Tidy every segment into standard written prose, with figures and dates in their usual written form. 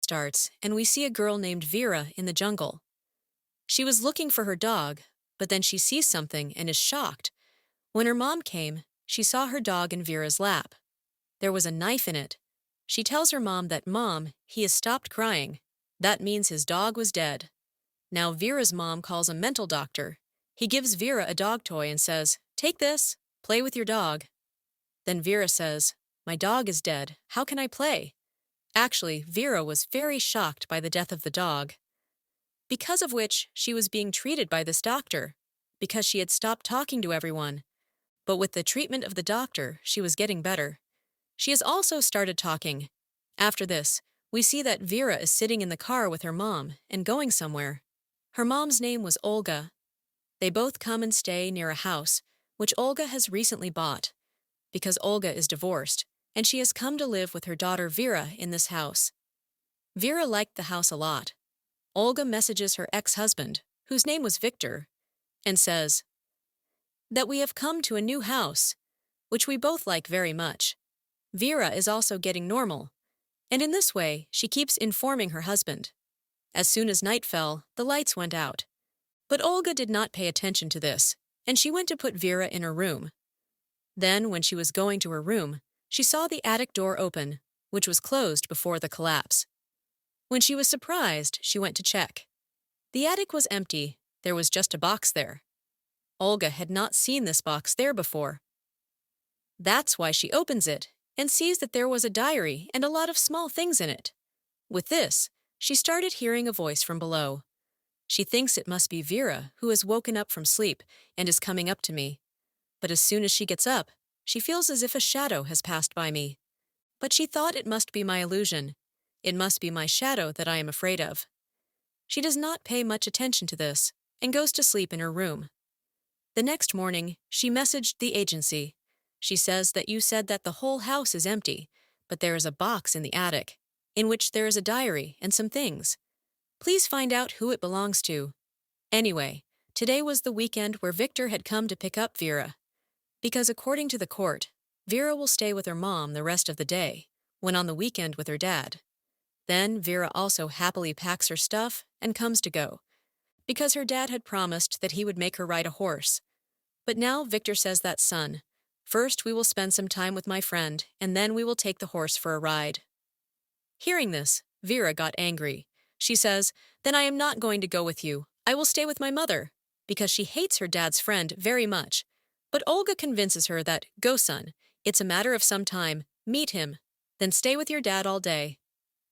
starts, and we see a girl named Vera in the jungle. She was looking for her dog, but then she sees something and is shocked. When her mom came, she saw her dog in Vera's lap. There was a knife in it. She tells her mom that, "Mom, he has stopped crying. That means his dog was dead." Now Vera's mom calls a mental doctor. He gives Vera a dog toy and says, "Take this, play with your dog." Then Vera says, "My dog is dead. How can I play?" Actually, Vera was very shocked by the death of the dog, because of which she was being treated by this doctor, because she had stopped talking to everyone. But with the treatment of the doctor, she was getting better. She has also started talking. After this, we see that Vera is sitting in the car with her mom and going somewhere. Her mom's name was Olga. They both come and stay near a house, which Olga has recently bought, because Olga is divorced, and she has come to live with her daughter Vera in this house. Vera liked the house a lot. Olga messages her ex-husband, whose name was Victor, and says that we have come to a new house, which we both like very much. Vera is also getting normal, and in this way, she keeps informing her husband. As soon as night fell, the lights went out. But Olga did not pay attention to this, and she went to put Vera in her room. Then, when she was going to her room, she saw the attic door open, which was closed before the collapse. When she was surprised, she went to check. The attic was empty. There was just a box there. Olga had not seen this box there before. That's why she opens it and sees that there was a diary and a lot of small things in it. With this, she started hearing a voice from below. She thinks it must be Vera, who has woken up from sleep and is coming up to me. But as soon as she gets up, she feels as if a shadow has passed by me. But she thought it must be my illusion. It must be my shadow that I am afraid of. She does not pay much attention to this and goes to sleep in her room. The next morning, she messaged the agency. She says that you said that the whole house is empty, but there is a box in the attic, in which there is a diary and some things. Please find out who it belongs to. Anyway, today was the weekend where Victor had come to pick up Vera. Because according to the court, Vera will stay with her mom the rest of the day, when on the weekend with her dad. Then Vera also happily packs her stuff and comes to go, because her dad had promised that he would make her ride a horse. But now Victor says that, "Son, first we will spend some time with my friend, and then we will take the horse for a ride." Hearing this, Vera got angry. She says, "Then I am not going to go with you. I will stay with my mother," because she hates her dad's friend very much. But Olga convinces her that, "Go, son. It's a matter of some time. Meet him. Then stay with your dad all day."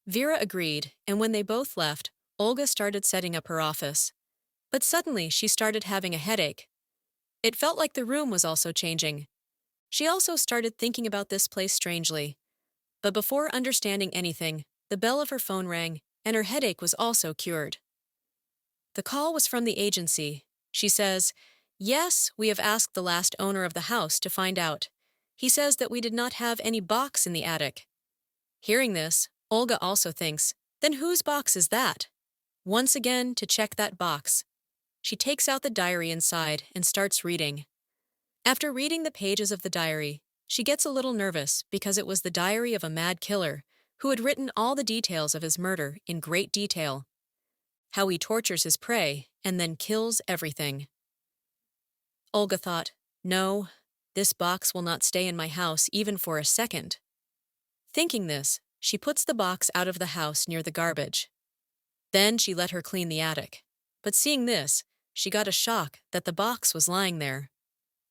Vera agreed, and when they both left, Olga started setting up her office. But suddenly she started having a headache. It felt like the room was also changing. She also started thinking about this place strangely. But before understanding anything, the bell of her phone rang, and her headache was also cured. The call was from the agency. She says, "Yes, we have asked the last owner of the house to find out. He says that we did not have any box in the attic." Hearing this, Olga also thinks, "Then whose box is that?" Once again, to check that box, she takes out the diary inside and starts reading. After reading the pages of the diary, she gets a little nervous because it was the diary of a mad killer who had written all the details of his murder in great detail. How he tortures his prey and then kills everything. Olga thought, "No, this box will not stay in my house even for a second." Thinking this, she puts the box out of the house near the garbage. Then she let her clean the attic. But seeing this, she got a shock that the box was lying there,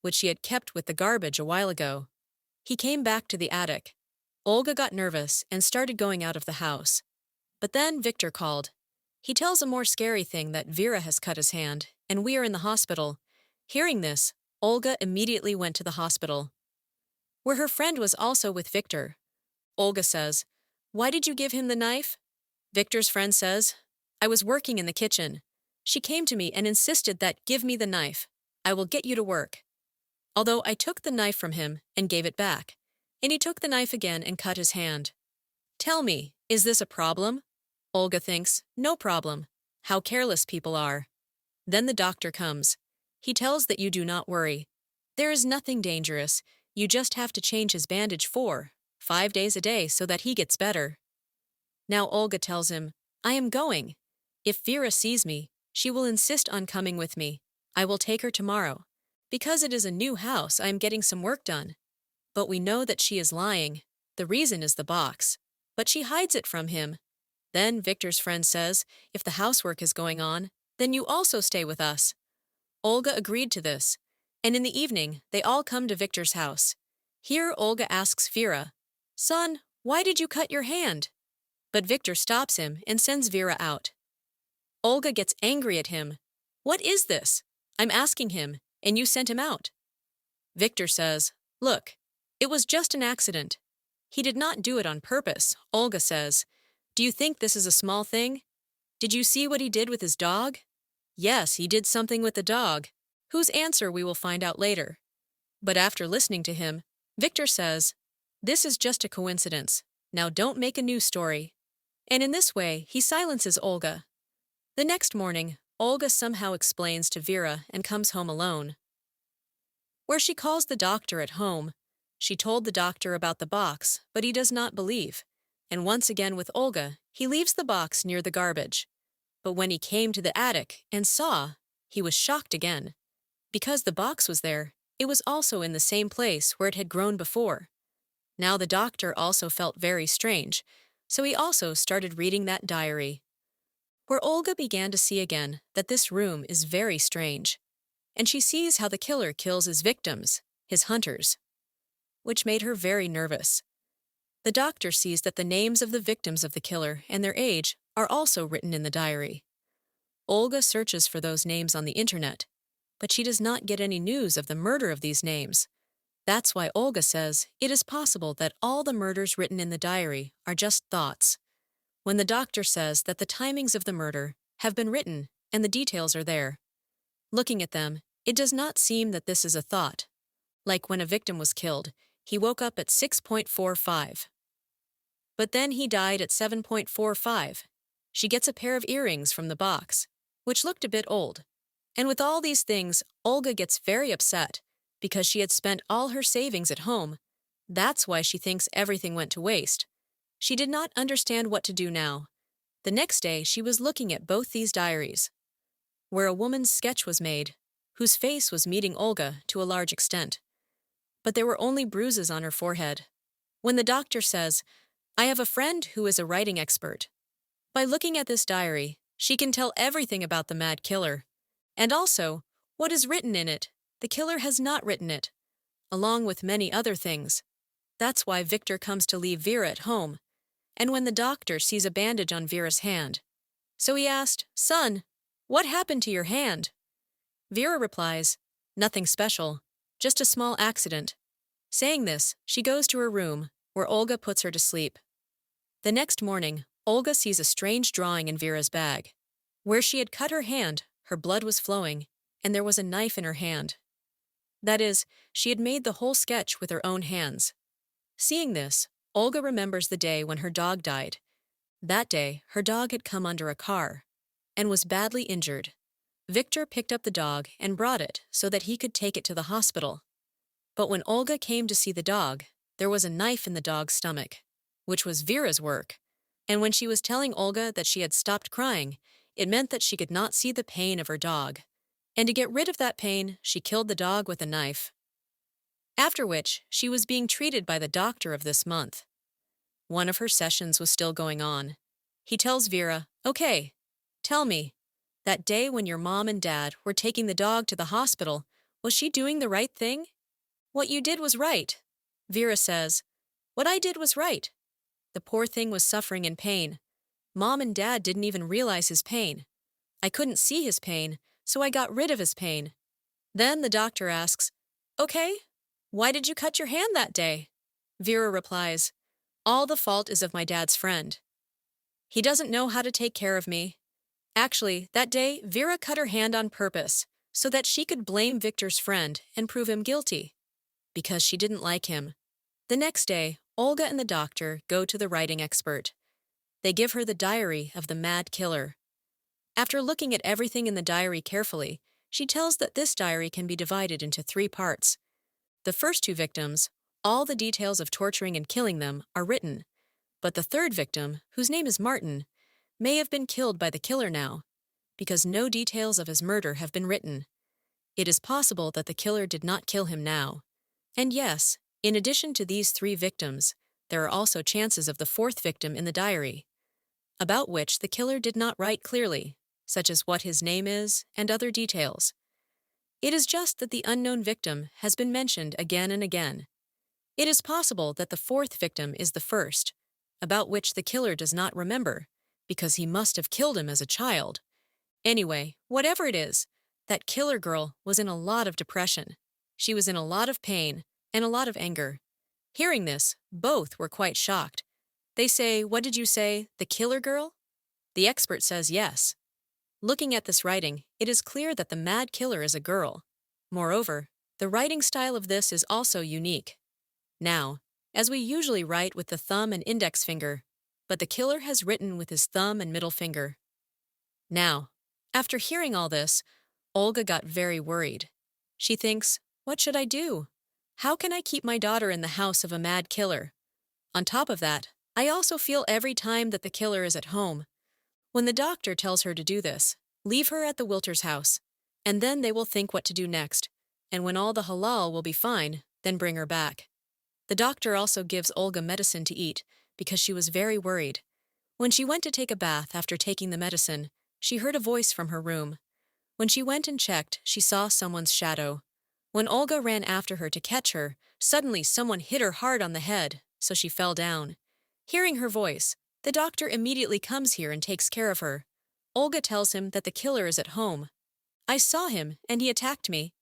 which she had kept with the garbage a while ago. He came back to the attic. Olga got nervous and started going out of the house. But then Victor called. He tells a more scary thing, that Vera has cut his hand, and we are in the hospital. Hearing this, Olga immediately went to the hospital, where her friend was also with Victor. Olga says, "Why did you give him the knife?" Victor's friend says, "I was working in the kitchen. She came to me and insisted that, 'Give me the knife. I will get you to work.' Although I took the knife from him and gave it back, and he took the knife again and cut his hand. Tell me, is this a problem?" Olga thinks, "No problem. How careless people are." Then the doctor comes. He tells that you do not worry. There is nothing dangerous. You just have to change his bandage 4, 5 days a day so that he gets better. Now Olga tells him, I am going. If Vera sees me, she will insist on coming with me. I will take her tomorrow. Because it is a new house, I am getting some work done. But we know that she is lying. The reason is the box. But she hides it from him. Then Victor's friend says, if the housework is going on, then you also stay with us. Olga agreed to this, and in the evening, they all come to Victor's house. Here Olga asks Vera, Son, why did you cut your hand? But Victor stops him and sends Vera out. Olga gets angry at him. What is this? I'm asking him, and you sent him out. Victor says, Look, it was just an accident. He did not do it on purpose, Olga says. Do you think this is a small thing? Did you see what he did with his dog? Yes, he did something with the dog, whose answer we will find out later. But after listening to him, Victor says, This is just a coincidence. Now don't make a new story. And in this way, he silences Olga. The next morning, Olga somehow explains to Vera and comes home alone. Where she calls the doctor at home, she told the doctor about the box, but he does not believe. And once again with Olga, he leaves the box near the garbage. But when he came to the attic and saw, he was shocked again. Because the box was there, it was also in the same place where it had grown before. Now the doctor also felt very strange, so he also started reading that diary, where Olga began to see again that this room is very strange, and she sees how the killer kills his victims, his hunters, which made her very nervous. The doctor sees that the names of the victims of the killer and their age are also written in the diary. Olga searches for those names on the internet, but she does not get any news of the murder of these names. That's why Olga says it is possible that all the murders written in the diary are just thoughts. When the doctor says that the timings of the murder have been written and the details are there. Looking at them, it does not seem that this is a thought. Like when a victim was killed, he woke up at 6.45. But then he died at 7.45. She gets a pair of earrings from the box, which looked a bit old. And with all these things, Olga gets very upset because she had spent all her savings at home. That's why she thinks everything went to waste. She did not understand what to do now. The next day, she was looking at both these diaries, where a woman's sketch was made, whose face was meeting Olga to a large extent. But there were only bruises on her forehead. When the doctor says, I have a friend who is a writing expert. By looking at this diary, she can tell everything about the mad killer. And also, what is written in it, the killer has not written it, along with many other things. That's why Victor comes to leave Vera at home, and when the doctor sees a bandage on Vera's hand. So he asked, Son, what happened to your hand? Vera replies, Nothing special, just a small accident. Saying this, she goes to her room, where Olga puts her to sleep. The next morning, Olga sees a strange drawing in Vera's bag. Where she had cut her hand, her blood was flowing, and there was a knife in her hand. That is, she had made the whole sketch with her own hands. Seeing this, Olga remembers the day when her dog died. That day, her dog had come under a car and was badly injured. Victor picked up the dog and brought it so that he could take it to the hospital. But when Olga came to see the dog, there was a knife in the dog's stomach, which was Vera's work. And when she was telling Olga that she had stopped crying, it meant that she could not see the pain of her dog. And to get rid of that pain, she killed the dog with a knife. After which, she was being treated by the doctor of this month. One of her sessions was still going on. He tells Vera, Okay, tell me, that day when your mom and dad were taking the dog to the hospital, was she doing the right thing? What you did was right. Vera says, What I did was right. The poor thing was suffering in pain. Mom and Dad didn't even realize his pain. I couldn't see his pain, so I got rid of his pain. Then the doctor asks, Okay, why did you cut your hand that day? Vera replies, All the fault is of my dad's friend. He doesn't know how to take care of me. Actually, that day, Vera cut her hand on purpose so that she could blame Victor's friend and prove him guilty, because she didn't like him. The next day, Olga and the doctor go to the writing expert. They give her the diary of the mad killer. After looking at everything in the diary carefully, she tells that this diary can be divided into 3 parts. The first 2 victims, all the details of torturing and killing them, are written, But the third victim, whose name is Martin, may have been killed by the killer now, because no details of his murder have been written. It is possible that the killer did not kill him now. And yes, in addition to these three victims, there are also chances of the fourth victim in the diary, about which the killer did not write clearly, such as what his name is and other details. It is just that the unknown victim has been mentioned again and again. It is possible that the fourth victim is the first, about which the killer does not remember, because he must have killed him as a child. Anyway, whatever it is, that killer girl was in a lot of depression. She was in a lot of pain and a lot of anger. Hearing this, both were quite shocked. They say, "What did you say, the killer girl?" The expert says yes. Looking at this writing, it is clear that the mad killer is a girl. Moreover, the writing style of this is also unique. Now, as we usually write with the thumb and index finger, but the killer has written with his thumb and middle finger. Now, after hearing all this, Olga got very worried. She thinks, what should I do? How can I keep my daughter in the house of a mad killer? On top of that, I also feel every time that the killer is at home. When the doctor tells her to do this, leave her at the Wilters' house, and then they will think what to do next, and when all the halal will be fine, then bring her back. The doctor also gives Olga medicine to eat, because she was very worried. When she went to take a bath after taking the medicine, she heard a voice from her room. When she went and checked, she saw someone's shadow. When Olga ran after her to catch her, suddenly someone hit her hard on the head, so she fell down. Hearing her voice, the doctor immediately comes here and takes care of her. Olga tells him that the killer is at home. I saw him, and he attacked me.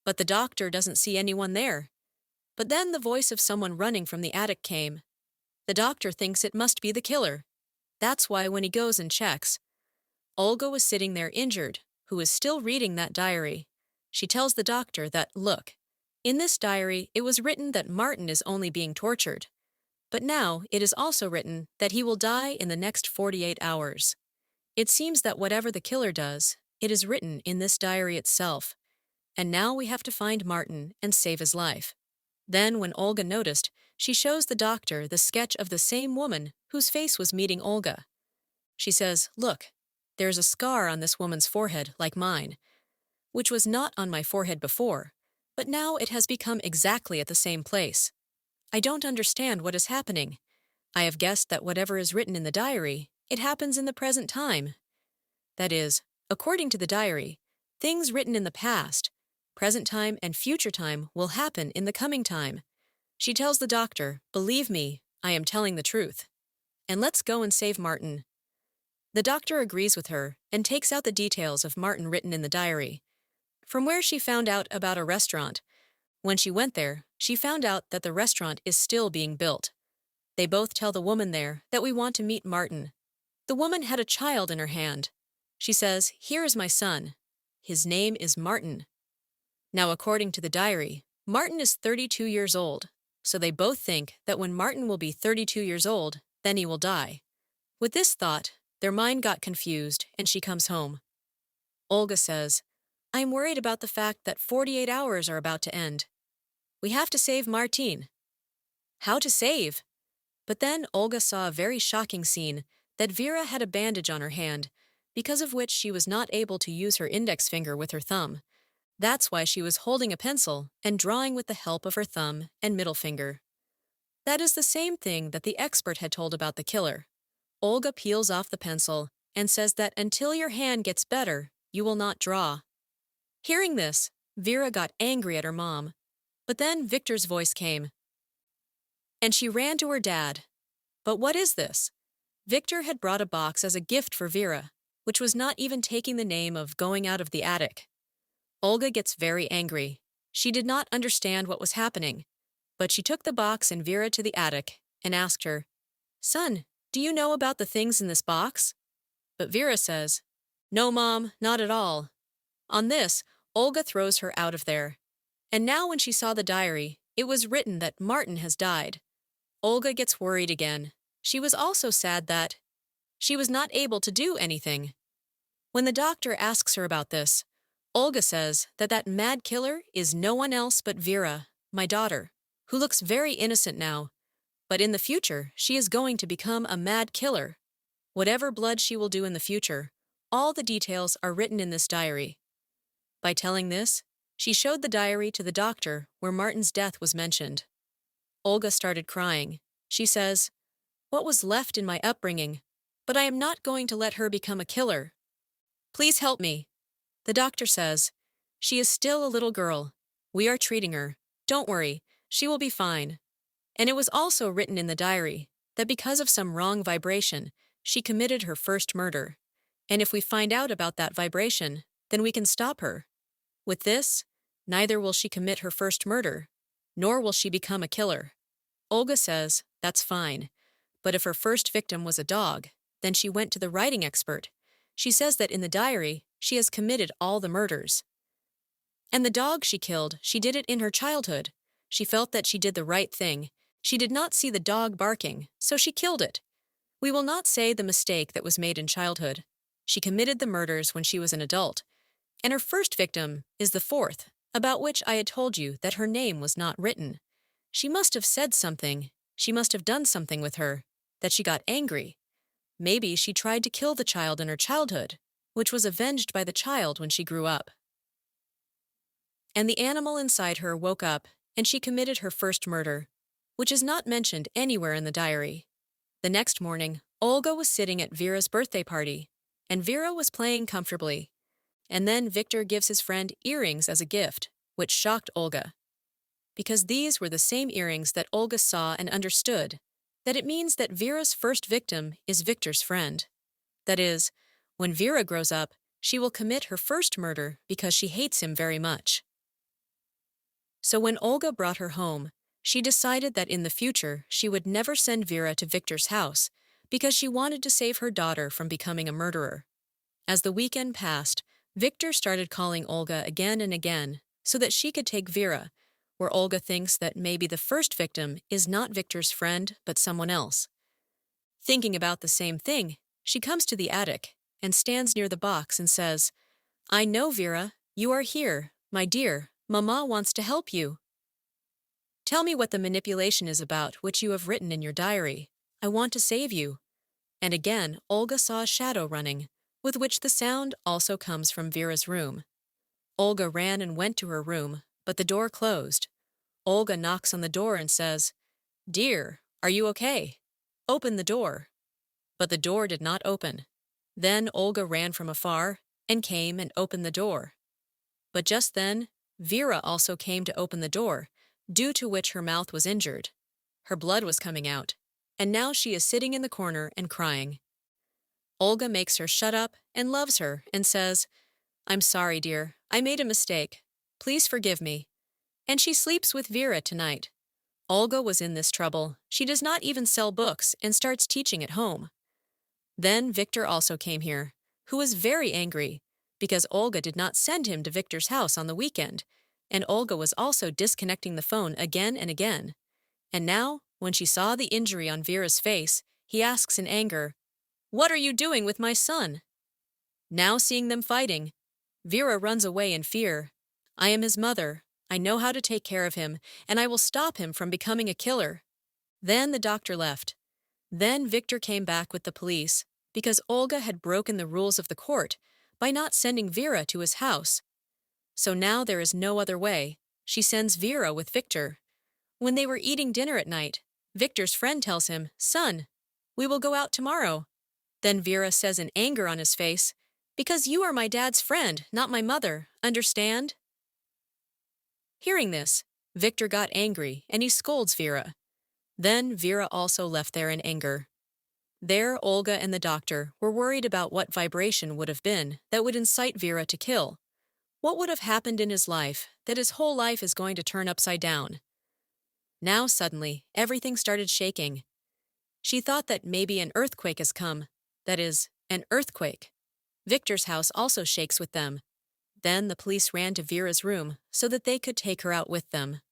But the doctor doesn't see anyone there. But then the voice of someone running from the attic came. The doctor thinks it must be the killer. That's why when he goes and checks, Olga was sitting there injured, who is still reading that diary. She tells the doctor that, look, in this diary it was written that Martin is only being tortured. But now it is also written that he will die in the next 48 hours. It seems that whatever the killer does, it is written in this diary itself. And now we have to find Martin and save his life. Then, when Olga noticed, she shows the doctor the sketch of the same woman whose face was meeting Olga. She says, look, there's a scar on this woman's forehead like mine, which was not on my forehead before, but now it has become exactly at the same place. I don't understand what is happening. I have guessed that whatever is written in the diary, it happens in the present time. That is, according to the diary, things written in the past, present time and future time will happen in the coming time. She tells the doctor, believe me, I am telling the truth. And let's go and save Martin. The doctor agrees with her and takes out the details of Martin written in the diary. From where she found out about a restaurant. When she went there, she found out that the restaurant is still being built. They both tell the woman there that we want to meet Martin. The woman had a child in her hand. She says, here is my son. His name is Martin. Now, according to the diary, Martin is 32 years old, so they both think that when Martin will be 32 years old, then he will die. With this thought, their mind got confused and she comes home. Olga says, I am worried about the fact that 48 hours are about to end. We have to save Martin. How to save? But then Olga saw a very shocking scene that Vera had a bandage on her hand, because of which she was not able to use her index finger with her thumb. That's why she was holding a pencil and drawing with the help of her thumb and middle finger. That is the same thing that the expert had told about the killer. Olga peels off the pencil and says that until your hand gets better, you will not draw. Hearing this, Vera got angry at her mom. But then Victor's voice came, and she ran to her dad. But what is this? Victor had brought a box as a gift for Vera, which was not even taking the name of going out of the attic. Olga gets very angry. She did not understand what was happening, but she took the box and Vera to the attic and asked her, Son, do you know about the things in this box? But Vera says, No, Mom, not at all. On this, Olga throws her out of there. And now when she saw the diary, it was written that Martin has died. Olga gets worried again. She was also sad that she was not able to do anything. When the doctor asks her about this, Olga says that that mad killer is no one else but Vera, my daughter, who looks very innocent now. But in the future, she is going to become a mad killer. Whatever blood she will do in the future, all the details are written in this diary. By telling this, she showed the diary to the doctor where Martin's death was mentioned. Olga started crying. She says, "What was left in my upbringing? But I am not going to let her become a killer. Please help me." The doctor says, "She is still a little girl. We are treating her. Don't worry, she will be fine." And it was also written in the diary that because of some wrong vibration, she committed her first murder. And if we find out about that vibration, then we can stop her. With this, neither will she commit her first murder, nor will she become a killer. Olga says, that's fine. But if her first victim was a dog, then she went to the writing expert. She says that in the diary, she has committed all the murders. And the dog she killed, she did it in her childhood. She felt that she did the right thing. She did not see the dog barking, so she killed it. We will not say the mistake that was made in childhood. She committed the murders when she was an adult. And her first victim is the fourth, about which I had told you that her name was not written. She must have said something. She must have done something with her, that she got angry. Maybe she tried to kill the child in her childhood, which was avenged by the child when she grew up. And the animal inside her woke up, and she committed her first murder, which is not mentioned anywhere in the diary. The next morning, Olga was sitting at Vera's birthday party, and Vera was playing comfortably. And then Victor gives his friend earrings as a gift, which shocked Olga. Because these were the same earrings that Olga saw and understood, that it means that Vera's first victim is Victor's friend. That is, when Vera grows up, she will commit her first murder because she hates him very much. So when Olga brought her home, she decided that in the future she would never send Vera to Victor's house because she wanted to save her daughter from becoming a murderer. As the weekend passed, Victor started calling Olga again and again so that she could take Vera, where Olga thinks that maybe the first victim is not Victor's friend but someone else. Thinking about the same thing, she comes to the attic and stands near the box and says, "I know, Vera, you are here, my dear. Mama wants to help you. Tell me what the manipulation is about which you have written in your diary. I want to save you." And again, Olga saw a shadow running, with which the sound also comes from Vera's room. Olga ran and went to her room, but the door closed. Olga knocks on the door and says, "Dear, are you okay? Open the door." But the door did not open. Then Olga ran from afar and came and opened the door. But just then, Vera also came to open the door, due to which her mouth was injured. Her blood was coming out, and now she is sitting in the corner and crying. Olga makes her shut up and loves her and says, "I'm sorry, dear. I made a mistake. Please forgive me." And she sleeps with Vera tonight. Olga was in this trouble. She does not even sell books and starts teaching at home. Then Victor also came here, who was very angry because Olga did not send him to Victor's house on the weekend, and Olga was also disconnecting the phone again and again. And now, when she saw the injury on Vera's face, he asks in anger, "What are you doing with my son?" Now seeing them fighting, Vera runs away in fear. "I am his mother. I know how to take care of him, and I will stop him from becoming a killer." Then the doctor left. Then Victor came back with the police because Olga had broken the rules of the court by not sending Vera to his house. So now there is no other way. She sends Vera with Victor. When they were eating dinner at night, Victor's friend tells him, "Son, we will go out tomorrow." Then Vera says in anger on his face, "Because you are my dad's friend, not my mother, understand?" Hearing this, Victor got angry and he scolds Vera. Then Vera also left there in anger. There, Olga and the doctor were worried about what vibration would have been that would incite Vera to kill. What would have happened in his life that his whole life is going to turn upside down? Now suddenly, everything started shaking. She thought that maybe an earthquake has come. That is, an earthquake. Victor's house also shakes with them. Then the police ran to Vera's room so that they could take her out with them.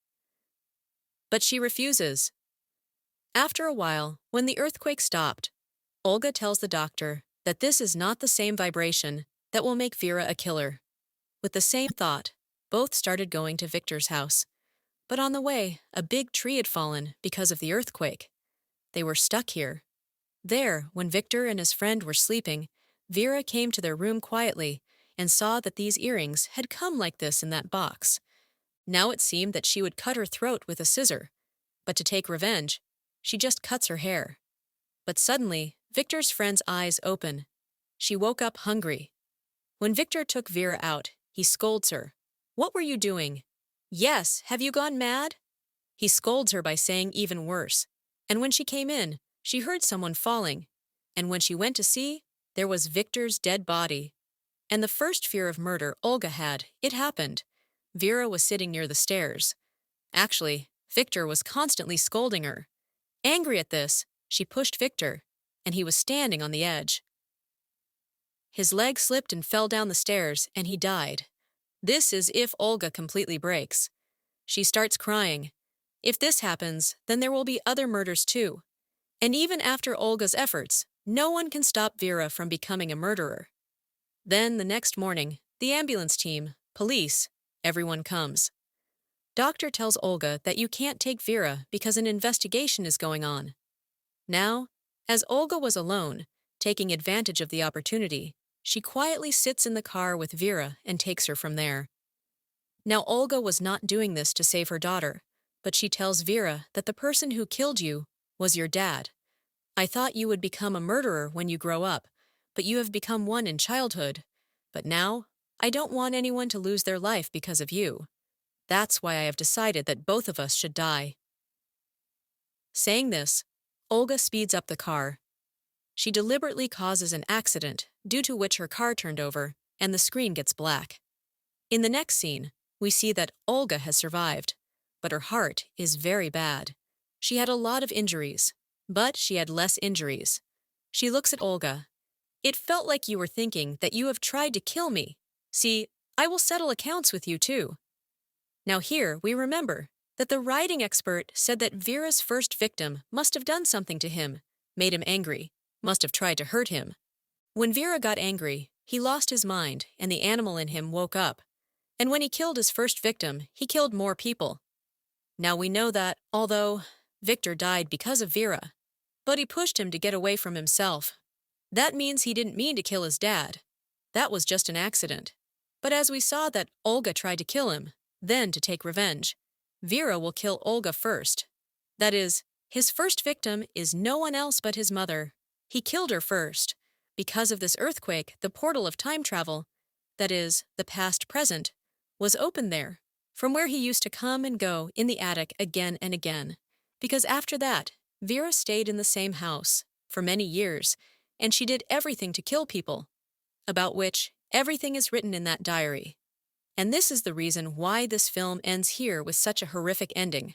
But she refuses. After a while, when the earthquake stopped, Olga tells the doctor that this is not the same vibration that will make Vera a killer. With the same thought, both started going to Victor's house. But on the way, a big tree had fallen because of the earthquake. They were stuck here. There, when Victor and his friend were sleeping, Vera came to their room quietly and saw that these earrings had come like this in that box. Now it seemed that she would cut her throat with a scissor, but to take revenge, she just cuts her hair. But suddenly, Victor's friend's eyes open. She woke up hungry. When Victor took Vera out, he scolds her. "What were you doing?" "Yes, have you gone mad?" He scolds her by saying even worse. And when she came in, she heard someone falling. And when she went to see, there was Victor's dead body. And the first fear of murder Olga had, it happened. Vera was sitting near the stairs. Actually, Victor was constantly scolding her. Angry at this, she pushed Victor, and he was standing on the edge. His leg slipped and fell down the stairs, and he died. This is if Olga completely breaks. She starts crying. If this happens, then there will be other murders too. And even after Olga's efforts, no one can stop Vera from becoming a murderer. Then, the next morning, the ambulance team, police, everyone comes. Doctor tells Olga that you can't take Vera because an investigation is going on. Now, as Olga was alone, taking advantage of the opportunity, she quietly sits in the car with Vera and takes her from there. Now, Olga was not doing this to save her daughter, but she tells Vera that the person who killed you was your dad. I thought you would become a murderer when you grow up, but you have become one in childhood. But now, I don't want anyone to lose their life because of you. That's why I have decided that both of us should die. Saying this, Olga speeds up the car. She deliberately causes an accident, due to which her car turned over, and the screen gets black. In the next scene, we see that Olga has survived, but her heart is very bad. She had a lot of injuries, but she had less injuries. She looks at Olga. "It felt like you were thinking that you have tried to kill me. See, I will settle accounts with you too." Now here we remember that the writing expert said that Vera's first victim must have done something to him, made him angry, must have tried to hurt him. When Vera got angry, he lost his mind and the animal in him woke up. And when he killed his first victim, he killed more people. Now we know that, although Victor died because of Vera, but he pushed him to get away from himself. That means he didn't mean to kill his dad. That was just an accident. But as we saw that Olga tried to kill him, then to take revenge, Vera will kill Olga first. That is, his first victim is no one else but his mother. He killed her first. Because of this earthquake, the portal of time travel, that is, the past-present, was opened there, from where he used to come and go in the attic again and again. Because after that, Vera stayed in the same house for many years, and she did everything to kill people, about which everything is written in that diary. And this is the reason why this film ends here with such a horrific ending.